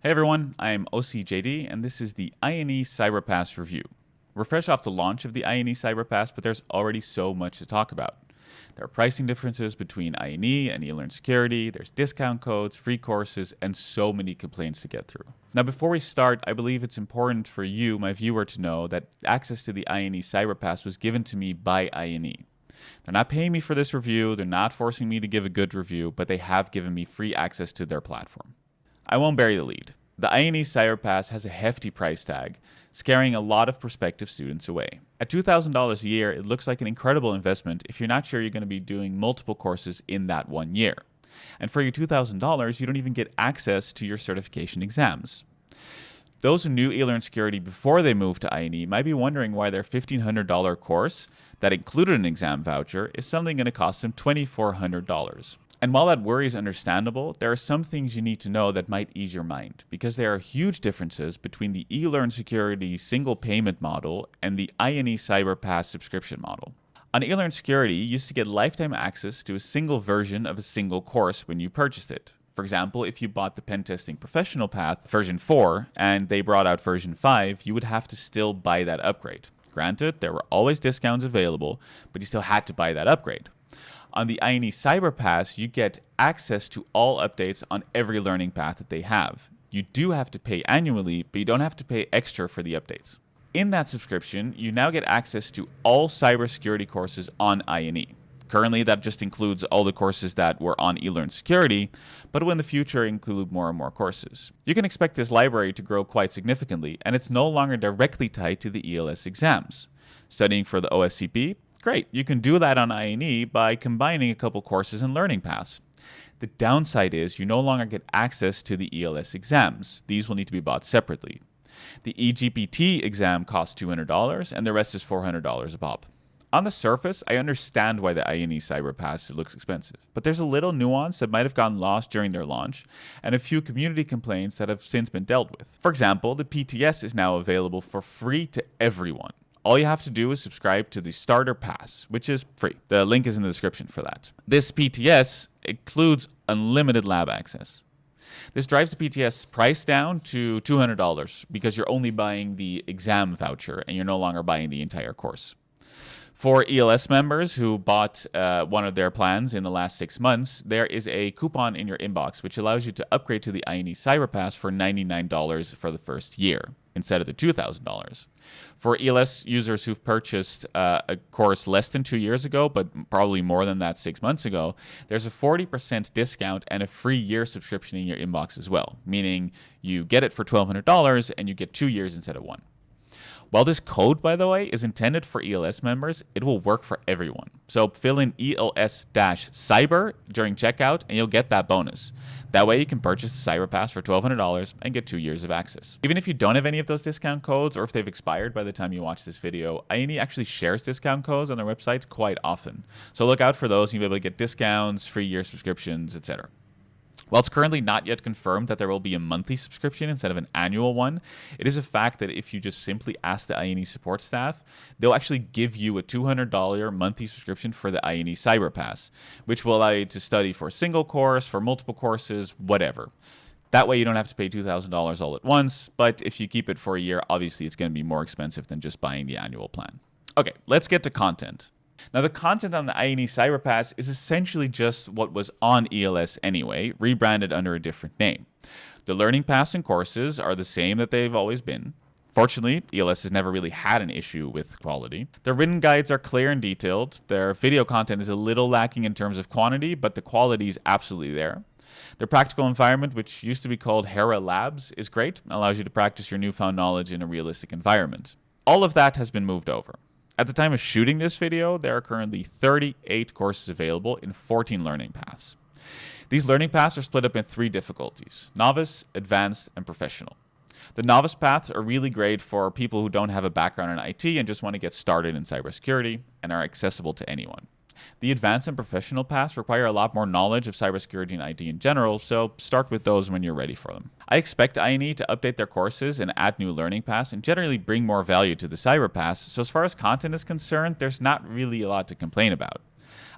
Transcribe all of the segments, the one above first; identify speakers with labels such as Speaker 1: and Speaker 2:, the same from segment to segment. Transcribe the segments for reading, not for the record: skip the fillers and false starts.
Speaker 1: Hey everyone, I'm OCJD, and this is the INE Cyber Pass review. We're fresh off the launch of the INE Cyber Pass, but there's already so much to talk about. There are pricing differences between INE and eLearnSecurity, there's discount codes, free courses, and so many complaints to get through. Now before we start, I believe it's important for you, my viewer, to know that access to the INE Cyber Pass was given to me by INE. They're not paying me for this review, they're not forcing me to give a good review, but they have given me free access to their platform. I won't bury the lead. The INE Cyber Pass has a hefty price tag, scaring a lot of prospective students away. At $2,000 a year, it looks like an incredible investment if you're not sure you're going to be doing multiple courses in that 1 year. And for your $2,000, you don't even get access to your certification exams. Those who knew eLearnSecurity before they moved to INE might be wondering why their $1,500 course that included an exam voucher is suddenly going to cost them $2,400. And while that worry is understandable, there are some things you need to know that might ease your mind, because there are huge differences between the eLearnSecurity single payment model and the INE Cyber Pass subscription model. On eLearnSecurity, you used to get lifetime access to a single version of a single course when you purchased it. For example, if you bought the Pen Testing Professional Path version 4 and they brought out version 5, you would have to still buy that upgrade. Granted, there were always discounts available, but you still had to buy that upgrade. On the INE Cyber Pass, you get access to all updates on every learning path that they have. You do have to pay annually, but you don't have to pay extra for the updates. In that subscription, you now get access to all cybersecurity courses on INE. Currently, that just includes all the courses that were on eLearnSecurity, but will in the future include more and more courses. You can expect this library to grow quite significantly, and it's no longer directly tied to the ELS exams. Studying for the OSCP? Great, you can do that on INE by combining a couple courses in Learning Pass. The downside is you no longer get access to the ELS exams. These will need to be bought separately. The eGPT exam costs $200 and the rest is $400 a pop. On the surface, I understand why the INE Cyber Pass looks expensive, but there's a little nuance that might have gotten lost during their launch and a few community complaints that have since been dealt with. For example, the PTS is now available for free to everyone. All you have to do is subscribe to the Starter Pass, which is free. The link is in the description for that. This PTS includes unlimited lab access. This drives the PTS price down to $200 because you're only buying the exam voucher and you're no longer buying the entire course. For ELS members who bought one of their plans in the last 6 months, there is a coupon in your inbox which allows you to upgrade to the INE Cyber Pass for $99 for the first year instead of the $2,000. For ELS users who've purchased a course less than 2 years ago, but probably more than that 6 months ago, there's a 40% discount and a free year subscription in your inbox as well, meaning you get it for $1,200 and you get 2 years instead of 1. While this code, by the way, is intended for ELS members, it will work for everyone. So fill in ELS-Cyber during checkout and you'll get that bonus. That way you can purchase the Cyber Pass for $1,200 and get 2 years of access. Even if you don't have any of those discount codes or if they've expired by the time you watch this video, INE actually shares discount codes on their websites quite often. So look out for those and you'll be able to get discounts, free year subscriptions, etc. While it's currently not yet confirmed that there will be a monthly subscription instead of an annual one, it is a fact that if you just simply ask the INE support staff, they'll actually give you a $200 monthly subscription for the INE Cyber Pass, which will allow you to study for a single course, for multiple courses, whatever. That way you don't have to pay $2,000 all at once, but if you keep it for a year, obviously it's going to be more expensive than just buying the annual plan. Okay, let's get to content. Now, the content on the INE Cyber Pass is essentially just what was on ELS anyway, rebranded under a different name. The Learning Pass and courses are the same that they've always been. Fortunately, ELS has never really had an issue with quality. Their written guides are clear and detailed. Their video content is a little lacking in terms of quantity, but the quality is absolutely there. Their practical environment, which used to be called Hera Labs, is great and allows you to practice your newfound knowledge in a realistic environment. All of that has been moved over. At the time of shooting this video, there are currently 38 courses available in 14 Learning Paths. These Learning Paths are split up in 3 difficulties: Novice, Advanced, and Professional. The Novice paths are really great for people who don't have a background in IT and just want to get started in cybersecurity and are accessible to anyone. The Advanced and Professional paths require a lot more knowledge of cybersecurity and IT in general, so start with those when you're ready for them. I expect INE to update their courses and add new learning paths and generally bring more value to the Cyber Pass, so as far as content is concerned, there's not really a lot to complain about.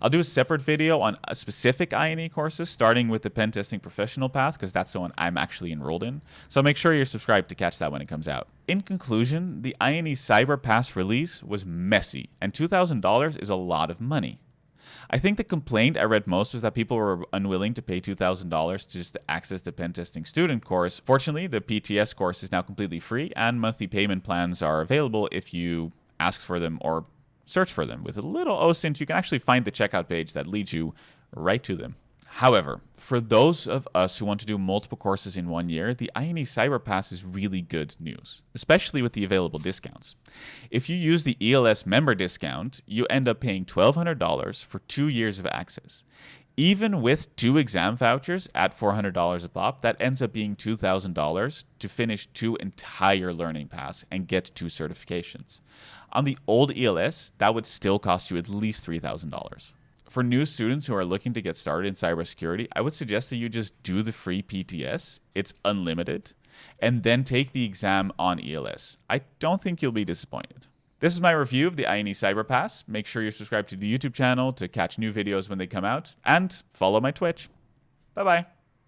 Speaker 1: I'll do a separate video on specific INE courses, starting with the Pen Testing Professional Path, because that's the one I'm actually enrolled in. So make sure you're subscribed to catch that when it comes out. In conclusion, the INE Cyber Pass release was messy, and $2,000 is a lot of money. I think the complaint I read most was that people were unwilling to pay $2,000 just to access the pen testing student course. Fortunately, the PTS course is now completely free, and monthly payment plans are available if you ask for them or search for them. With a little OSINT, you can actually find the checkout page that leads you right to them. However, for those of us who want to do multiple courses in 1 year, the INE Cyber Pass is really good news, especially with the available discounts. If you use the ELS member discount, you end up paying $1,200 for 2 years of access. Even with 2 exam vouchers at $400 a pop, that ends up being $2,000 to finish 2 entire learning paths and get 2 certifications. On the old ELS, that would still cost you at least $3,000. For new students who are looking to get started in cybersecurity, I would suggest that you just do the free PTS. It's unlimited. And then take the exam on ELS. I don't think you'll be disappointed. This is my review of the INE Cyber Pass. Make sure you're subscribed to the YouTube channel to catch new videos when they come out. And follow my Twitch. Bye-bye.